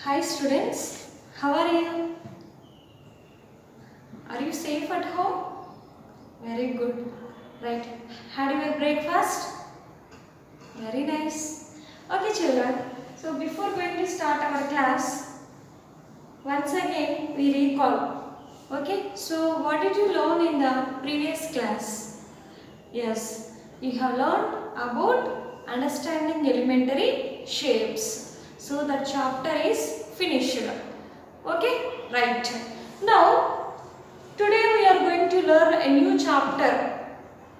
Hi students, how are you? Are you safe at home? Very good. Right. Had your breakfast? Very nice. Okay children, so before going to start our class, once again we recall. Okay, so what did you learn in the previous class? Yes, you have learned about understanding elementary shapes. So the chapter is finished. Okay, right. Now, today we are going to learn a new chapter.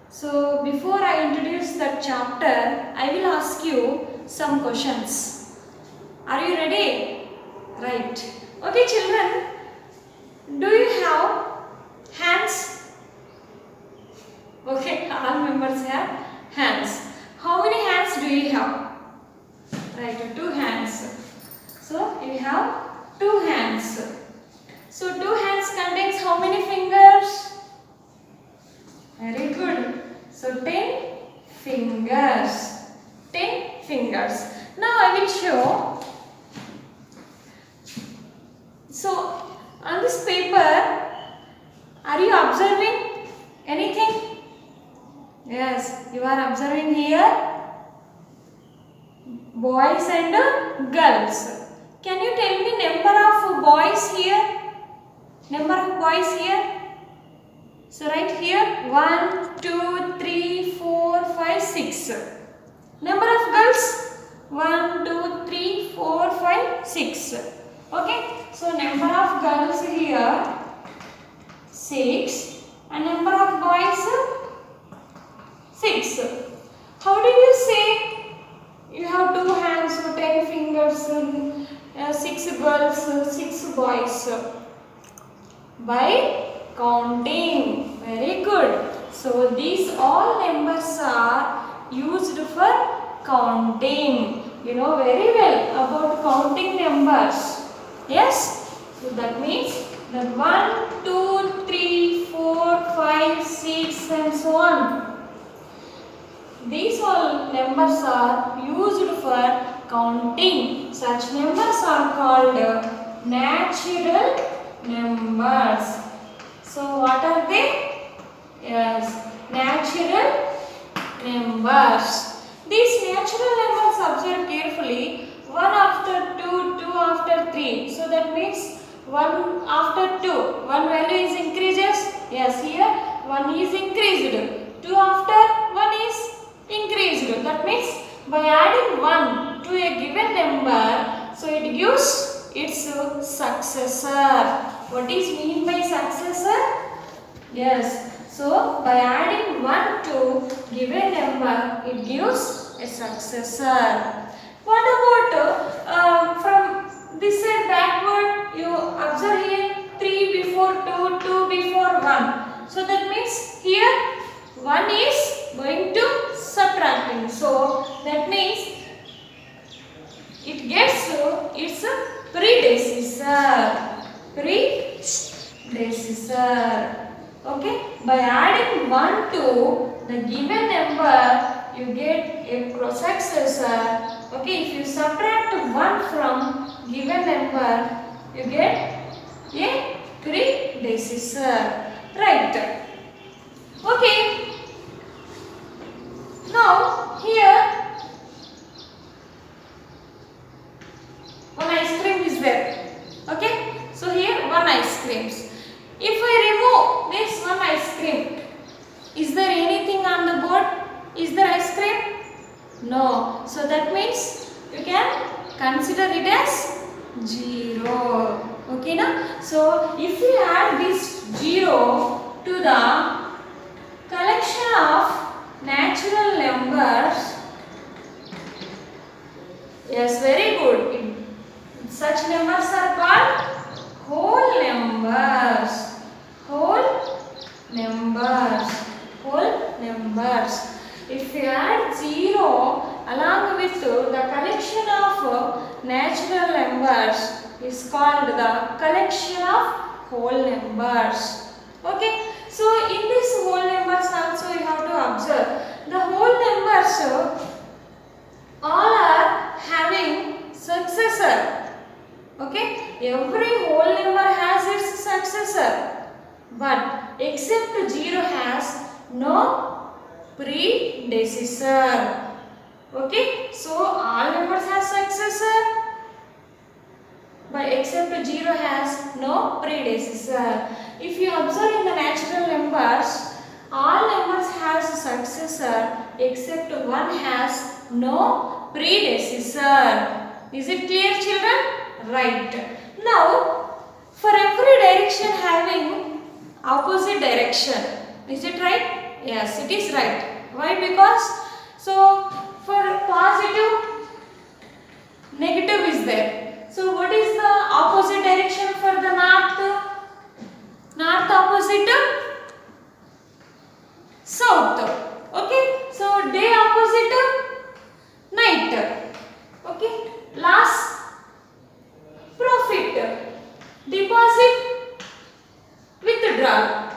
So before I introduce that chapter, I will ask you some questions. Are you ready? Right. Okay, children, do you have hands? Okay, all members have hands. How many hands do you have? Right, two hands. So you have two hands. So two hands contains how many fingers? Very good. So 10 fingers. 10 fingers. Now I will show. So on this paper, are you observing anything? Yes, you are observing here boys and girls. Can you tell me number of boys here? Number of boys here? So right here 1, 2, 3, 4, 5, 6. Number of girls 1, 2, 3, 4, 5, 6. Okay. So number of girls here 6 and number of boys 6. How did you say you have two hands, 10 fingers, 6 girls, 6 boys? By counting. Very good. So these all numbers are used for counting. You know very well about counting numbers. Yes? So that means that 1, 2, 3, 4, 5, 6 and so on. These all numbers are used for counting. Such numbers are called natural numbers. So what are they? Yes, natural numbers. These natural numbers, observe carefully, 1 after 2, 2 after 3. So that means 1 after 2, 1 value is increases. Yes, here 1 is increased. 2 after 1 is increased. That means by adding 1 to a given number, so it gives its successor. What is mean by successor? Yes. So by adding 1 to given number, it gives a successor. What about from this side backward? You observe here 3 before 2, 2 before 1. So that means here 1 is going to subtracting. So that means it gets its predecessor. Predecessor. Okay. By adding 1 to the given number, you get a successor. Okay. If you subtract 1 from given number, you get a predecessor. Right. Okay. Now here one ice cream is there. Okay. So here one ice cream. If I remove this one ice cream, is there anything on the board? Is there ice cream? No. So that means you can consider it as 0. Okay na? So if you add this 0 to the collection of natural numbers, yes, very good. Such numbers are called whole numbers. Whole numbers. Whole numbers. If you add 0 along with the collection of natural numbers, is called the collection of whole numbers. Okay. So in this whole numbers also you have to observe the whole numbers all are having successor. Okay, every whole number has its successor, but except 0 has no predecessor. Okay, so all numbers have successor, but except 0 has no predecessor. If you observe in the natural numbers, all numbers has successor except one has no predecessor. Is it clear, children? Right. Now, for every direction having opposite direction, is it right? Yes, it is right. Why? Because so for positive, negative is there. So what is the opposite direction for the north? North opposite south. Okay. So day opposite night. Okay. Loss, profit, deposit, withdrawal.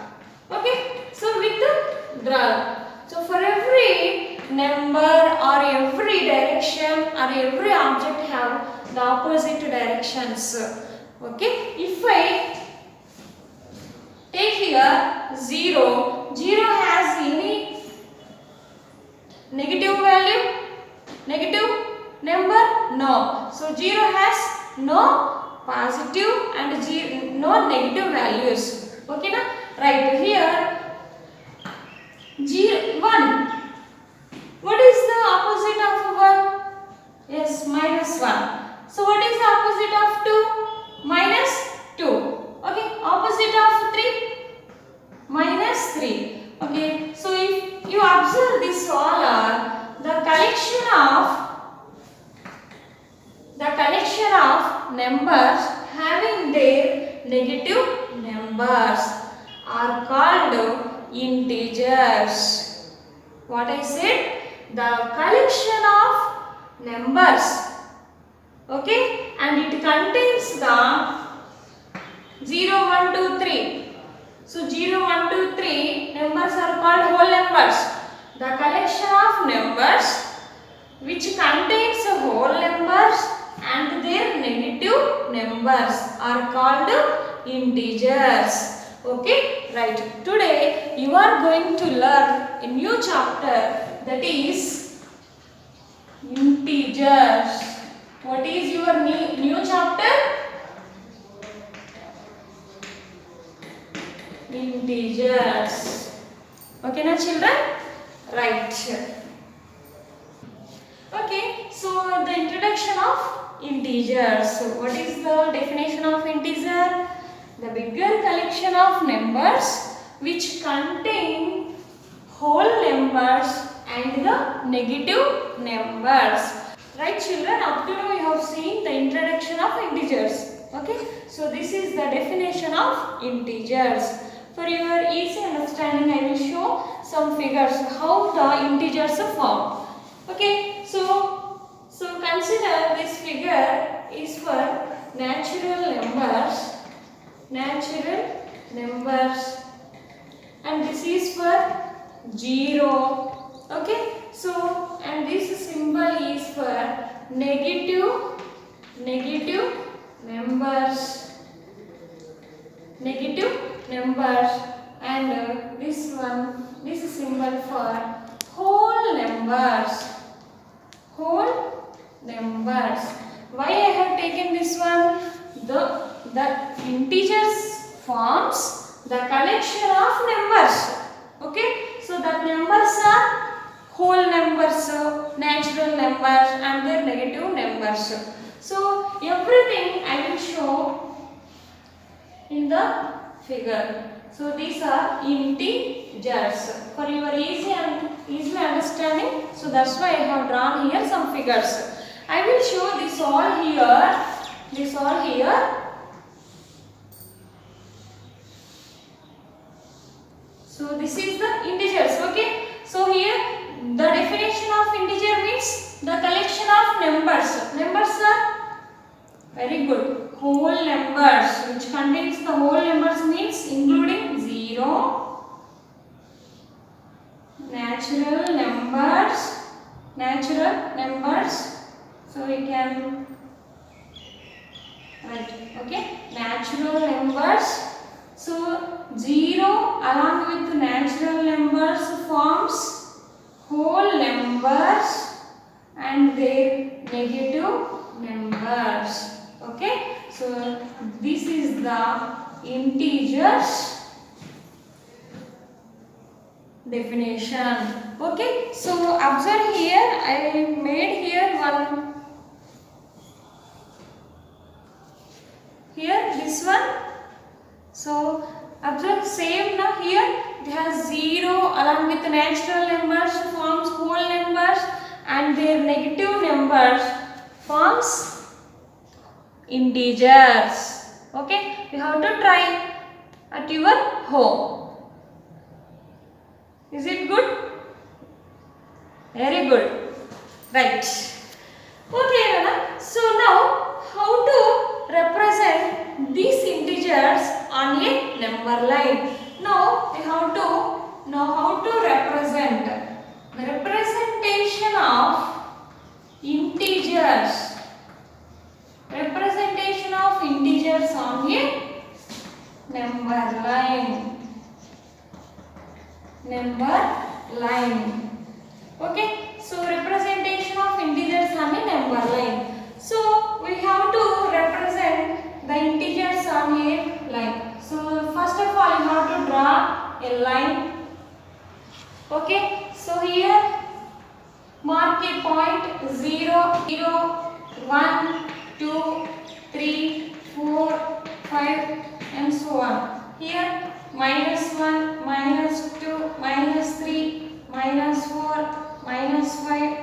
Okay. So withdrawal. So for every number or every direction or every object have the opposite directions. Okay. If I take here 0, 0 has any negative value? Negative number? No. So 0 has no positive and no negative values. Okay, na? Right here 1. What is the opposite of 1? Yes, -1. So what is the opposite of 2? -2. Okay, opposite of 3? -3. Okay, so if you observe this all are the collection of numbers having their negative numbers are called integers. What I said? The collection of numbers. Okay, and it contains the 0, 1, 2, 3. So 0, 1, 2, 3 numbers are called whole numbers. The collection of numbers which contains whole numbers and their negative numbers are called integers. Okay, right. Today you are going to learn a new chapter, that is integers. What is your new chapter? Integers. Okay, now children? Right. Okay, so the introduction of integers. So what is the definition of integer? The bigger collection of numbers which contain whole numbers and the negative numbers. Right, children? Up to now you have seen the introduction of integers. Okay, so this is the definition of integers. For your easy understanding, I will show some figures how the integers are formed. Okay, so consider this figure is for natural numbers, and this is for 0. Okay, so and this symbol is for negative numbers, and this symbol for whole numbers. Why I have taken this one? The integers forms the collection of numbers. Okay, so that numbers are whole numbers, natural numbers and their negative numbers. So everything I will show in the figure. So these are integers for your easy understanding. So that's why I have drawn here some figures. I will show this all here. So this is the integers. Okay. So here the definition of integer means the collection of numbers. Numbers are very good. Whole numbers which contains the whole numbers means including 0, natural numbers. So we can Okay, natural numbers. So 0 along with natural numbers forms whole numbers and their negative numbers. Okay, so this is the integers definition. Okay, so observe here, I made here one, here this one. So observe same now here, it has 0 along with natural numbers forms whole numbers and their negative numbers forms integers. Okay, you have to try at your home. Is it good? Very good. Right. Okay, Nana. So now how to represent these integers on a number line? Now we have to know how to represent the representation of integers. Representation of integers on a number line. Number line. Okay, so representation of integers on a number line. So we have to represent the integers on a line. So first of all you have to draw a line. Okay, so here mark a point 0, 0, 1, 2, 3, 4, 5 and so on. Here -1, -2, -3, -4, -5.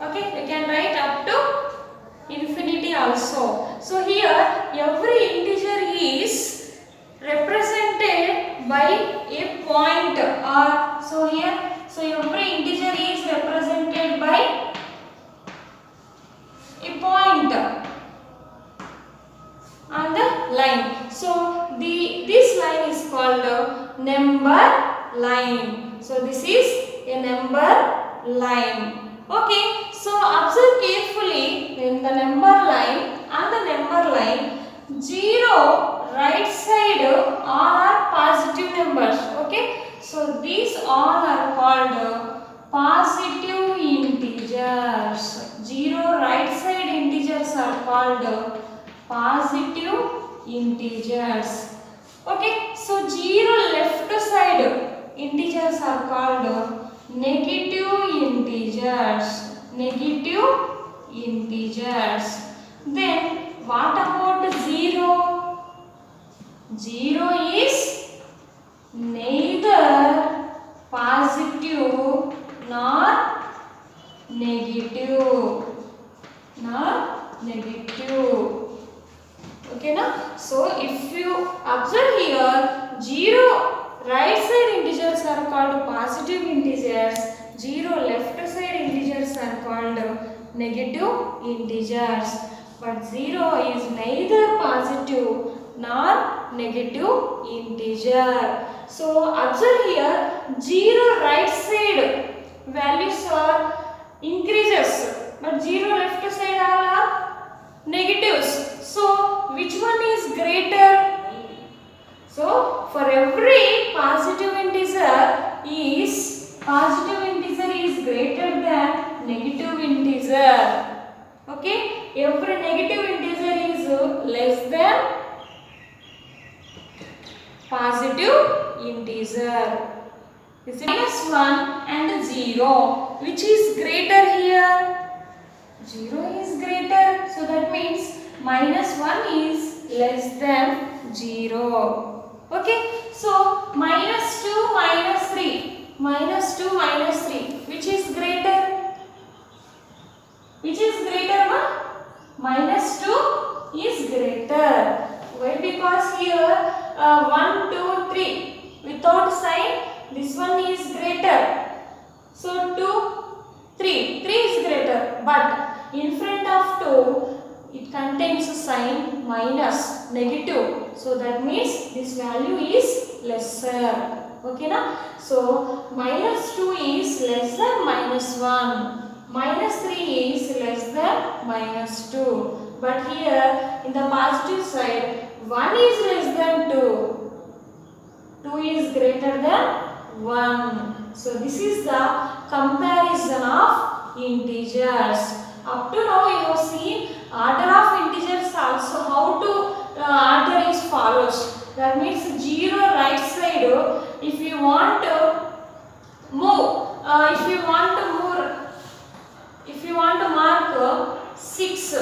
Okay, you can write up to infinity also. So here every integer is represented by a point, or so here, so every integer is represented by a point on the line. So this line is called number line. So this is a number line. Okay, so observe carefully in the number line, on the number line 0 right side all are positive numbers. Okay, so these all are called positive integers. 0 right side integers are called positive integers. Okay, so 0 left side integers are called negative integers. Negative integers. Then what about 0? 0 is neither positive nor negative. Okay, na? So if you observe here, 0 right side integers are called positive integers, 0 left side integers are called negative integers. But 0 is neither positive nor negative integer. So observe here, 0 right side values are increases, but 0 left side are negatives. So which one is greater? So for every positive integer is greater than negative integer. Okay, every negative integer is less than positive integer. Is it -1 and 0? Which is greater here? 0 is greater. So that means -1 is less than 0. Okay, so -2, -3. -2, -3. Which is greater? Which is greater, ma? -2 is greater. Why? Because here 1, 2, 3. Without sign, this one is greater. So 2, 3. 3 is greater. But in front of 2, it contains a sign minus, negative. So that means this value is lesser. Okay, na? So -2 is less than -1. -3 is less than -2. But here in the positive side, 1 is less than 2. 2 is greater than 1. So this is the comparison of integers. Up to now you have seen order of integers also, how to order is follows. That means 0 right side, if you want to move, if you want to mark 6,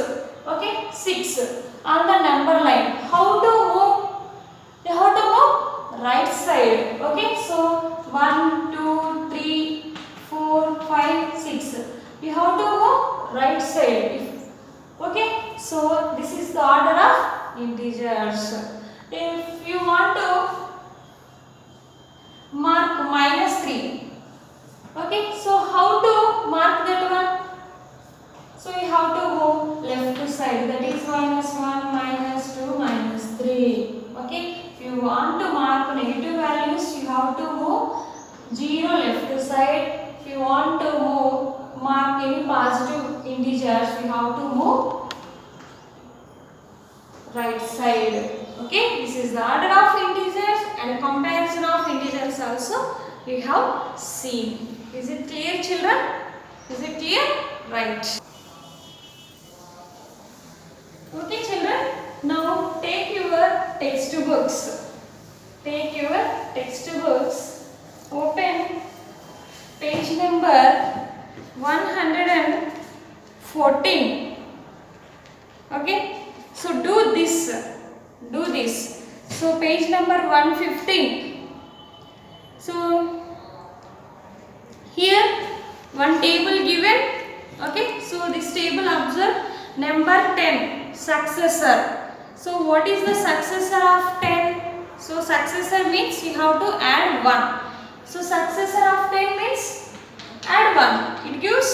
okay, 6 on the number line, how to move? You have to move right side, okay. So 1, 2, 3, 4, 5, 6. You have to move right side, okay. So this is the order of integers. If you want to mark -3, okay, so how to mark that one? So you have to go left side, that is -1, -2, -3. Okay, if you want to mark negative values, you have to move 0 left side. If you want to mark any positive integers, you have to move right side. Okay, this is the order of integers and comparison of integers also we have seen. Is it clear, children? Is it clear? Right. Okay, children. Now take your textbooks. Take your textbooks. Open page number 114. Okay. So do this. So page number 115. So here one table given. Okay. So this table observe number 10, successor. So what is the successor of 10? So successor means you have to add 1. So successor of 10 means add 1. It gives,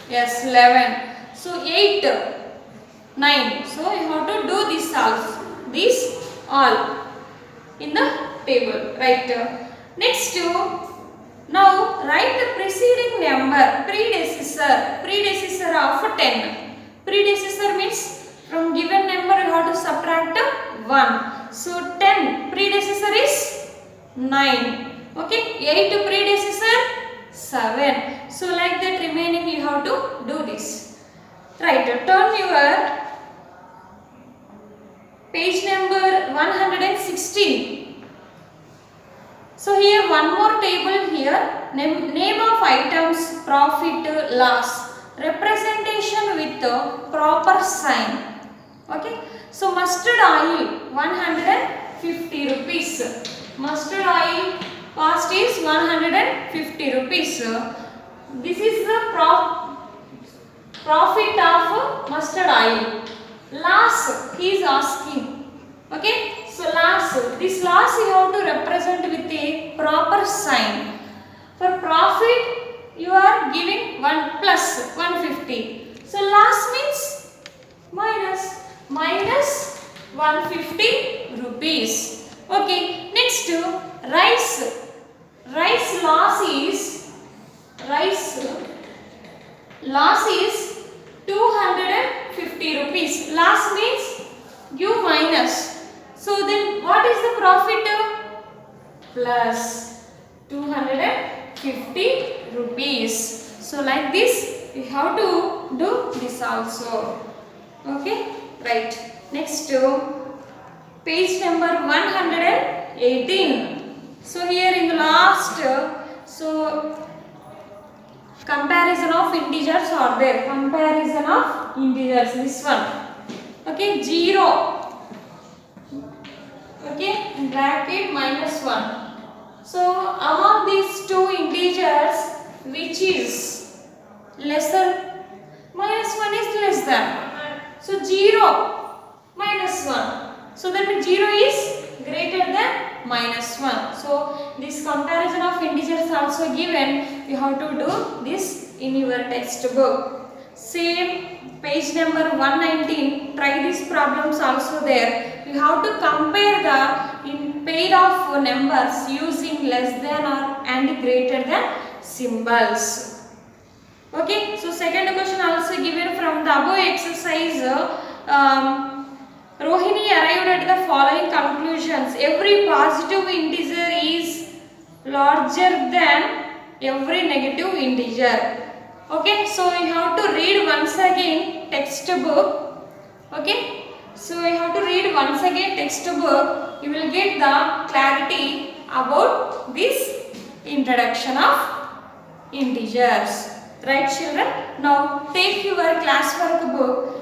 yes, 11. So 8, 9. So you have to do this also. These all in the table. Right. Next, now write the preceding number, predecessor of 10. Predecessor means from given number you have to subtract 1. So 10 predecessor is 9. Okay, 8 predecessor 7. So like that remaining you have to do this. Right, turn your page number 116. So here one more table here, name of items, profit, loss, representation with the proper sign. Okay, so mustard oil 150 rupees. Mustard oil cost is 150 rupees. This is the profit of mustard oil. Loss he is asking. Okay, so loss, this loss you have to represent with a proper sign. For profit you are giving 1 plus 150. So loss means minus 150 rupees. Okay, next to rice loss is 250 rupees. Loss means you minus. So then what is the profit? Plus 250 rupees. So like this we have to do this also. Okay, right. Next to page number 118. So here in the last, so comparison of integers are there. Comparison of integers, this one. Okay, 0. Okay, bracket -1. So among these two integers, which is lesser? -1 is less than. So 0 -1. So that means 0 is greater than -1. So this comparison of integers also given. You have to do this in your textbook. Same page number 119. Try these problems also there. You have to compare the pair of numbers using less than or and greater than symbols. Okay, so second question also given from the above exercise. Rohini arrived at the following conclusions. Every positive integer is larger than every negative integer. Okay, so you have to read once again textbook. Okay, so you have to read once again textbook. You will get the clarity about this introduction of integers. Right, children? Now take your classwork book.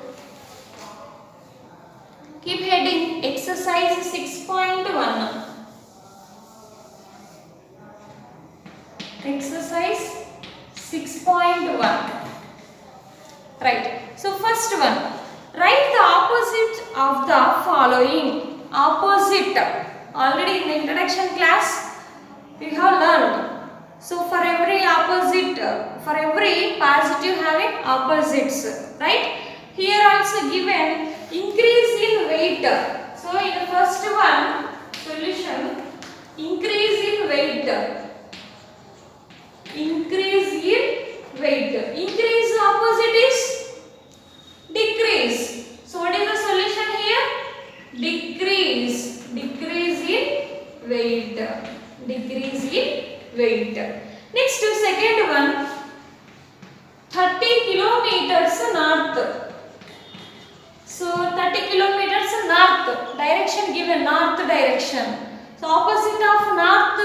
Keep heading exercise 6.1. Exercise 6.1. Right. So first one. Write the opposite of the following. Opposite. Already in the introduction class we have learned. So for every opposite, for every positive having opposites. Right. Here also given increase in weight. So in the first one solution, increase in weight. Increase in weight. Increase opposite is decrease. So what is the solution here? Decrease. Decrease in weight. Decrease in weight. Next to second one, 30 kilometers north. So 30 kilometers north, direction given, north direction. So opposite of north,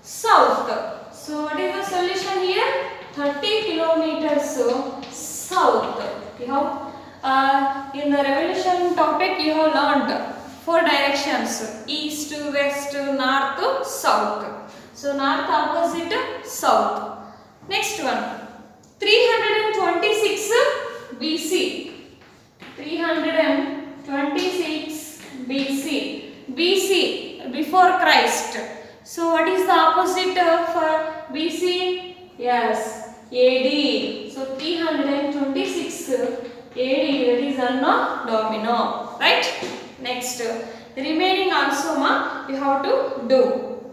south. So what is the solution here? 30 kilometers south. You have in the revolution topic you have learned 4 directions: east, west, north, south. So north opposite south. Next one, 326 BC. 326 BC. BC, before Christ. So what is the opposite for BC? Yes, AD. So 326 AD, that is Anno Domino. Right? Next, remaining also you have to do.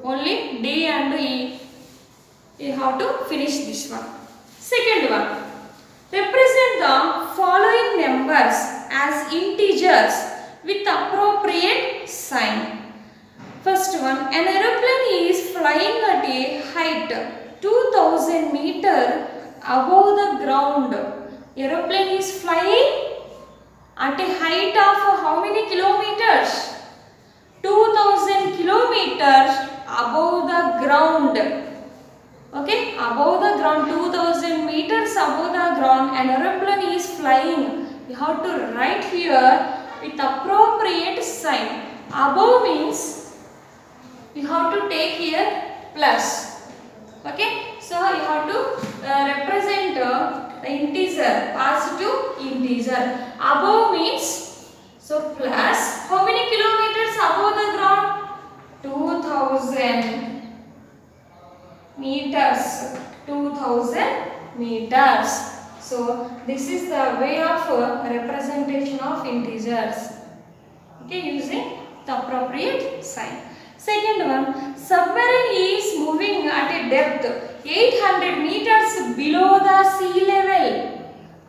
Only D and E. You have to finish this one. Second one. Represent the following numbers as integers with appropriate sign. First one, an aeroplane is flying at a height 2000 meter above the ground. Aeroplane is flying at a height of how many kilometers? 2000 kilometers above the ground. Okay, above the ground, 2000 meters above the ground, an aeroplane is flying. You have to write here with appropriate sign. Above means you have to take here plus. Okay, so you have to represent the integer, positive integer. Above means, so plus, how many kilometers above the ground? 2000 meters. 2000 meters. So this is the way of representation of integers. Okay, using the appropriate sign. Second one, submarine is moving at a depth 800 meters below the sea level.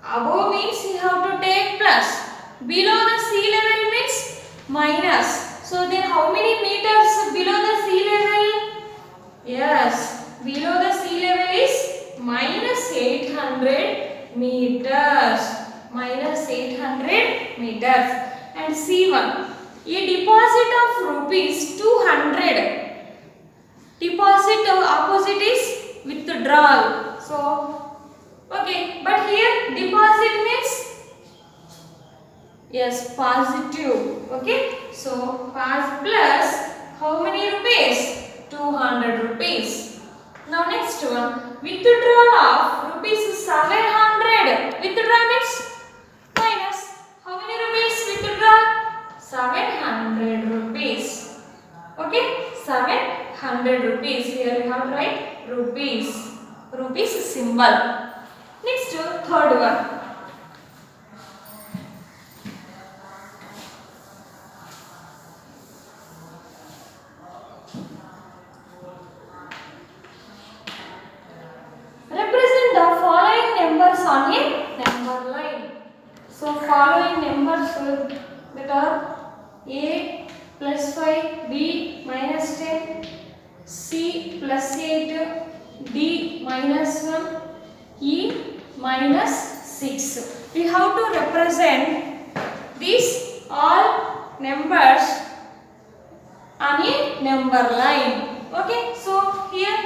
Above means you have to take plus. Below the sea level means minus. So then how many meters below the sea level? Yes, below the sea level is minus 800 meters. Minus 800 meters. And C1. A deposit of rupees 200. Deposit opposite is withdrawal. So, okay, but here deposit means, yes, positive. Okay, so plus how many rupees? 200 rupees. Now next one, withdrawal of rupees 700. Withdrawal means minus. How many rupees withdrawal? 700 rupees. Okay, 700 rupees. Here we have to write rupees. Rupees symbol. Next, third one. Represent the following numbers on a number line. So following number that are A plus 5, B minus 10, C plus 8, D minus 1, E minus 6. We have to represent these all numbers on a number line. Okay, so here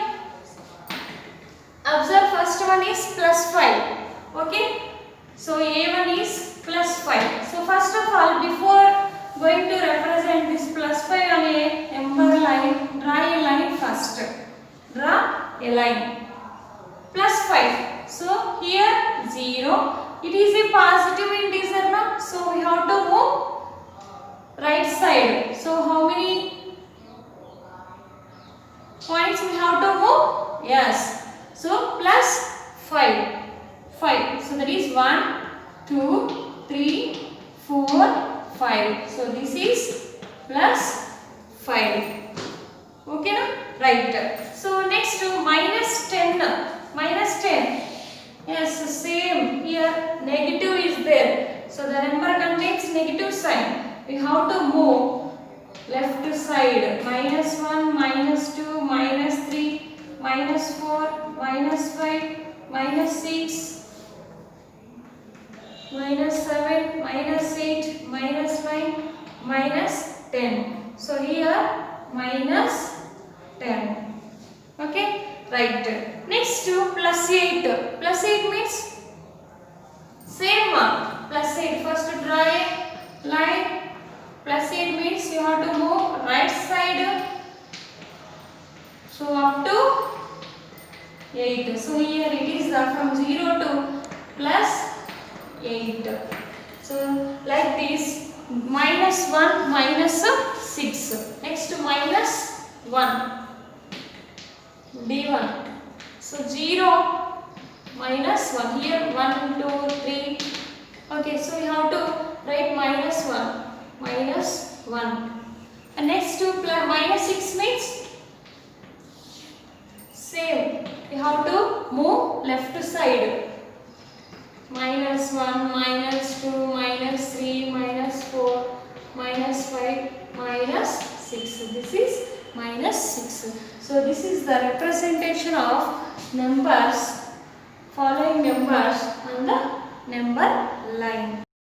observe, first one is plus 5. Okay, so A1 is plus 5. So first of all, before going to represent this plus 5 on a number line, draw a line first. Draw a line. Plus 5. So here 0. It is a positive integer now. So we have to move right side. So how many points we have to move? Yes. So plus 5. 5. So that is 1, 2, 3, 4, 5. So this is plus 5. Okay, na? Right. So next minus 10. Minus 10. Yes, same. Here negative is there. So the number contains negative sign. We have to move left side. Minus 1, minus 2, minus 3, minus 4, minus 5, minus 6. Minus 7, minus 8, minus 9, minus 10. So here minus 10. Okay, right. Next to plus 8. Plus 8 means same mark. Plus 8. First draw a line. Plus 8 means you have to move right side. So up to 8. So here it is from 0 to plus 8. So like this, minus 1, minus 6. Next minus 1, D1. So 0, minus 1. Here 1, 2, 3. Okay, so you have to write minus 1. Minus 1. And next to minus 6 means same. You have to move left side. Minus 1, minus 2, minus 3, minus 4, minus 5, minus 6. This is minus 6. So this is the representation of numbers, following numbers on the number line.